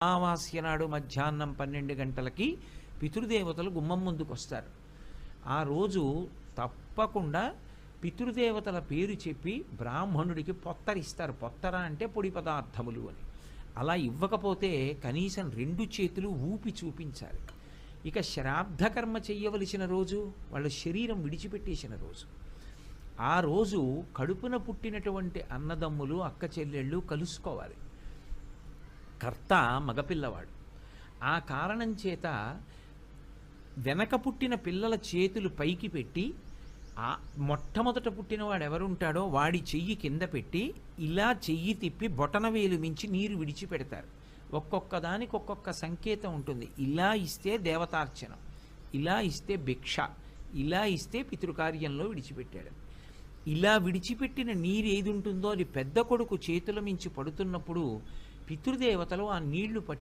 అమావాస్య నాడు మధ్యాహ్నం 12 గంటలకి పితృదేవతలు గుమ్మం ముందుకు వస్తారు. ఆ రోజు తప్పకుండా పితృదేవతల పేరు చెప్పి బ్రాహ్మణుడికి పొత్తరిస్తారు. పొత్తర అంటే పొడి పదార్థములు అని. అలా ఇవ్వకపోతే కనీసం 2 చేతులు ఊపి చూపించాలి. ఇక శ్రాద్ధకర్మ చెయ్యవలసిన రోజు, వాళ్ళు శరీరం విడిచిపెట్టేసిన రోజు. ఆ రోజు కడుపున పుట్టినటువంటి అన్నదమ్ములు అక్క చెల్లెళ్ళు కలుసుకోవాలి. కర్త మగపిల్లవాడు. ఆ కారణం చేత వెనక పుట్టిన పిల్లల చేతులు పైకి పెట్టి ఆ మొట్టమొదట పుట్టినవాడు ఎవరుంటాడో వాడి చెయ్యి కింద పెట్టి ఇలా చెయ్యి తిప్పి బొటనవేలు మించి నీరు విడిచిపెడతారు. ఒక్కొక్క దానికి ఒక్కొక్క సంకేతం ఉంటుంది. ఇలా ఇస్తే దేవతార్చనం, ఇలా ఇస్తే భిక్ష, ఇలా ఇస్తే పితృకార్యంలో విడిచిపెట్టాడు. ఇలా విడిచిపెట్టిన నీరు ఏది ఉంటుందో అది పెద్ద కొడుకు చేతుల మించి పడుతున్నప్పుడు పితృదేవతలు ఆ నీళ్లు పట్టి